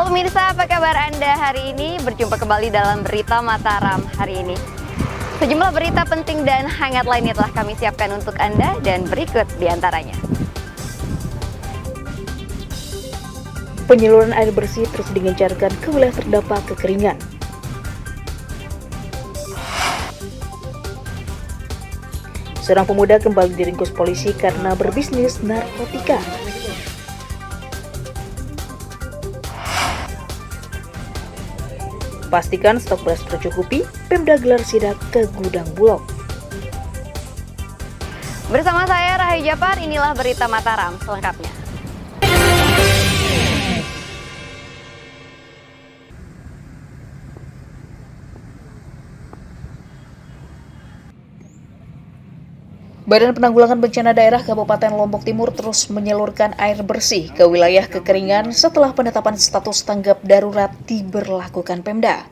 Halo pemirsa, apa kabar Anda hari ini? Berjumpa kembali dalam Berita Mataram hari ini. Sejumlah berita penting dan hangat lainnya telah kami siapkan untuk Anda dan berikut diantaranya. Penyaluran air bersih terus digencarkan ke wilayah terdampak kekeringan. Seorang pemuda kembali diringkus polisi karena berbisnis narkotika. Pastikan stok beras tercukupi, Pemda gelar sidak ke gudang Bulog. Bersama saya Rahayu Japar, inilah Berita Mataram selengkapnya. Badan Penanggulangan Bencana Daerah Kabupaten Lombok Timur terus menyalurkan air bersih ke wilayah kekeringan setelah penetapan status tanggap darurat diberlakukan Pemda.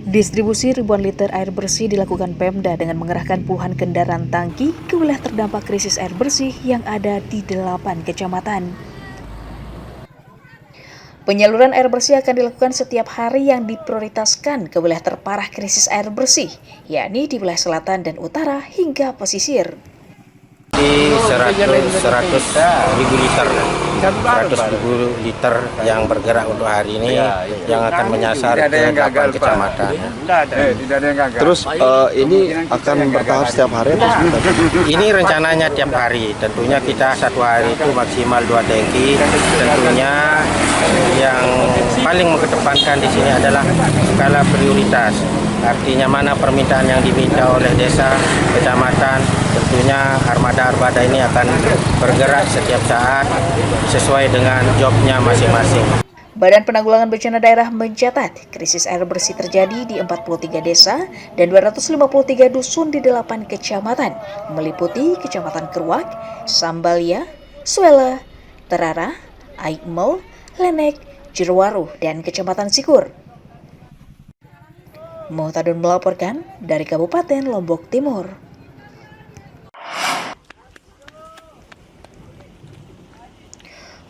Distribusi ribuan liter air bersih dilakukan Pemda dengan mengerahkan puluhan kendaraan tangki ke wilayah terdampak krisis air bersih yang ada di 8 kecamatan. Penyaluran air bersih akan dilakukan setiap hari yang diprioritaskan ke wilayah terparah krisis air bersih, yakni di wilayah selatan dan utara hingga pesisir. Di 100.000 liter yang bergerak untuk hari ini yang akan menyasar ke 8 kecamatan. Terus ini akan bertahap setiap hari atau sebentar? Ini rencananya tiap hari. Tentunya kita satu hari itu maksimal 2 tangki. Tentunya yang paling mengedepankan di sini adalah skala prioritas. Artinya mana permintaan yang diminta oleh desa, kecamatan, tentunya armada-armada ini akan bergerak setiap saat sesuai dengan jobnya masing-masing. Badan Penanggulangan Bencana Daerah mencatat krisis air bersih terjadi di 43 desa dan 253 dusun di 8 kecamatan, meliputi Kecamatan Keruak, Sambalia, Suela, Terara, Aikmel, Lenek, Jeruwaruh, dan Kecamatan Sikur. Muhtadun melaporkan dari Kabupaten Lombok Timur.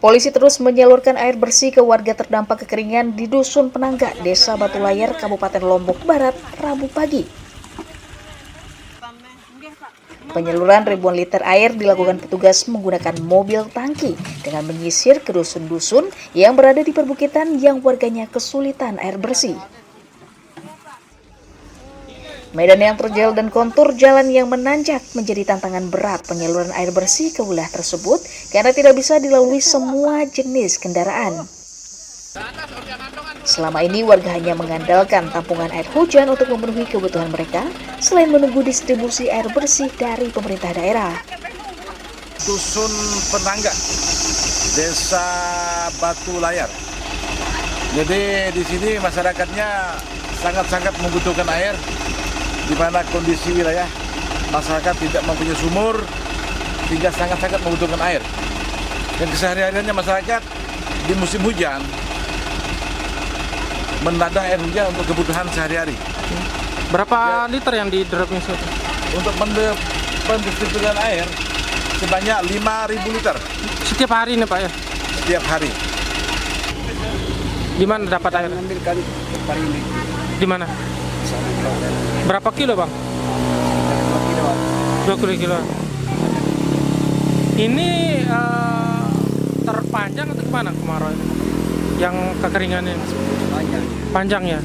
Polisi terus menyalurkan air bersih ke warga terdampak kekeringan di Dusun Penangga, Desa Batu Layar, Kabupaten Lombok Barat, Rabu pagi. Penyaluran ribuan liter air dilakukan petugas menggunakan mobil tangki dengan menyisir ke dusun-dusun yang berada di perbukitan yang warganya kesulitan air bersih. Medan yang terjal dan kontur jalan yang menanjak menjadi tantangan berat penyaluran air bersih ke wilayah tersebut karena tidak bisa dilalui semua jenis kendaraan. Selama ini warga hanya mengandalkan tampungan air hujan untuk memenuhi kebutuhan mereka selain menunggu distribusi air bersih dari pemerintah daerah. Dusun Penangga, Desa Batu Layar. Jadi di sini masyarakatnya sangat-sangat membutuhkan air, di mana kondisi wilayah masyarakat tidak mempunyai sumur sehingga sangat-sangat membutuhkan air. Dan kesehariannya masyarakat di musim hujan menadah air hujan untuk kebutuhan sehari-hari. Berapa liter yang di-dropnya? Untuk pendistribusian air sebanyak 5.000 liter. Setiap hari nih Pak ya? Setiap hari. Di mana dapat air? Ambil kali hari ini. Di mana? Berapa kilo Bang? 20 kilo. Ini terpanjang atau gimana kemarau ini? Yang kekeringan ini? Panjang ya?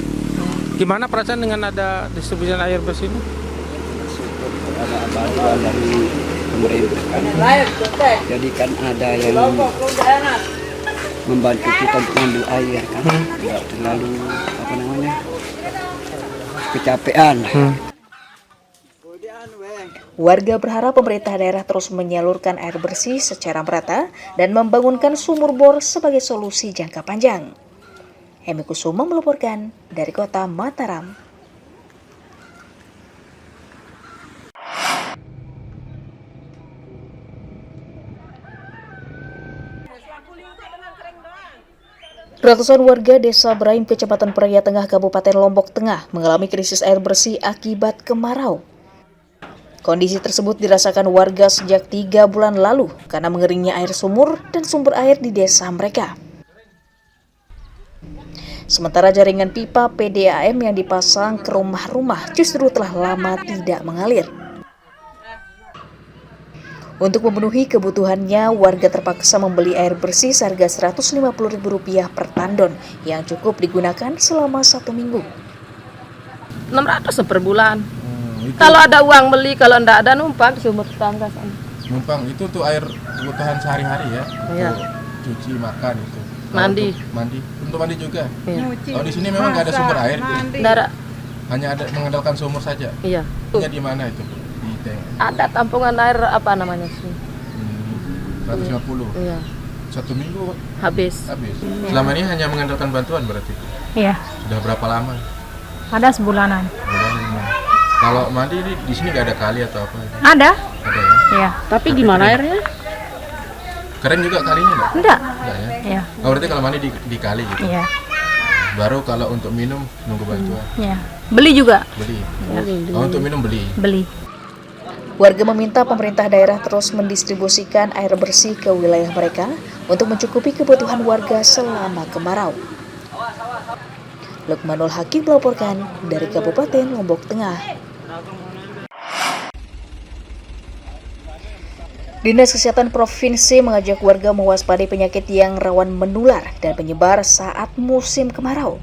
Gimana perasaan dengan ada distribusi air bersih ini? Ada bantuan dari pemerintah. Jadi kan ada yang membantu kita untuk mengambil air kan. Tidak terlalu kecapean. Warga berharap pemerintah daerah terus menyalurkan air bersih secara merata dan membangunkan sumur bor sebagai solusi jangka panjang. Hemi Kusuma melaporkan dari Kota Mataram. Ratusan warga Desa Braim, Kecamatan Praia Tengah, Kabupaten Lombok Tengah mengalami krisis air bersih akibat kemarau. Kondisi tersebut dirasakan warga sejak 3 bulan lalu karena mengeringnya air sumur dan sumber air di desa mereka. Sementara jaringan pipa PDAM yang dipasang ke rumah-rumah justru telah lama tidak mengalir. Untuk memenuhi kebutuhannya, warga terpaksa membeli air bersih seharga Rp150.000 per tandon yang cukup digunakan selama 1 minggu. 600 per bulan. Kalau ada uang beli, kalau enggak ada numpang di sumur tetangga sana. Numpang itu tuh air kebutuhan sehari-hari ya? Iya. Untuk cuci, makan itu. Mandi. Untuk mandi juga. Iya. Oh di sini memang nggak ada sumber air, Enggak ada. hanya ada mengandalkan sumur saja. Iya. Nya di mana itu? Di tank. Ada tampungan air apa namanya sih? 150. Iya. 1 minggu Habis. habis. Selama ini hanya mengandalkan bantuan berarti. Iya, Sudah berapa lama? ada sebulanan. Kalau mandi di sini nggak ada kali atau apa? Ada? Ada ya. Iya. Tapi gimana airnya? Keren juga kalinya nggak? Enggak. Nggak ya. Iya. Oh, berarti kalau mandi di kali gitu. Iya. Baru kalau untuk minum nunggu bantuan. Iya. Beli juga? Beli. Oh, untuk minum beli. Beli. Warga meminta pemerintah daerah terus mendistribusikan air bersih ke wilayah mereka untuk mencukupi kebutuhan warga selama kemarau. Lukmanul Hakim melaporkan dari Kabupaten Lombok Tengah. Dinas Kesehatan Provinsi mengajak warga mewaspadai penyakit yang rawan menular dan menyebar saat musim kemarau.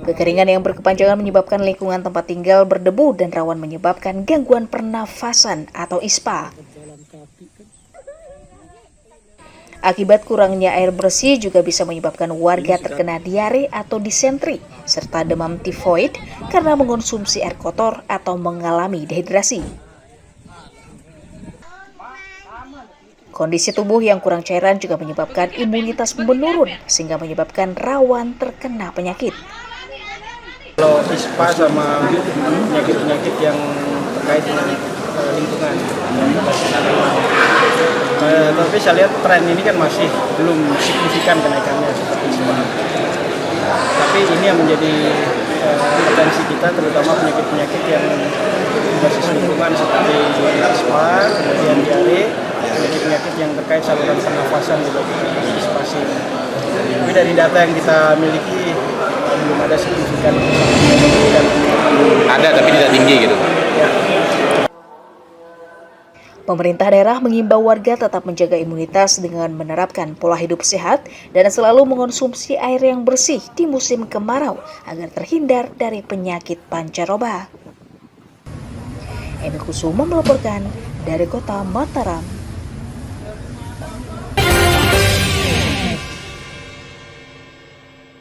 Kekeringan yang berkepanjangan menyebabkan lingkungan tempat tinggal berdebu dan rawan menyebabkan gangguan pernafasan atau ISPA. Akibat kurangnya air bersih juga bisa menyebabkan warga terkena diare atau disentri, serta demam tifoid karena mengonsumsi air kotor atau mengalami dehidrasi. Kondisi tubuh yang kurang cairan juga menyebabkan imunitas menurun, sehingga menyebabkan rawan terkena penyakit. Kalau ISPA sama penyakit-penyakit yang terkait dengan lingkungan, tapi saya lihat tren ini kan masih belum signifikan kenaikannya seperti sebelumnya. Tapi ini yang menjadi potensi kita, terutama penyakit-penyakit yang berbasis lingkungan seperti ISPA, kemudian diare, penyakit-penyakit yang terkait saluran pernafasan juga antisipasi. Tapi dari data yang kita miliki belum ada signifikan. Ada tapi tidak tinggi gitu. Ya. Pemerintah daerah mengimbau warga tetap menjaga imunitas dengan menerapkan pola hidup sehat dan selalu mengonsumsi air yang bersih di musim kemarau agar terhindar dari penyakit pancaroba. Emi Kusuma melaporkan dari Kota Mataram.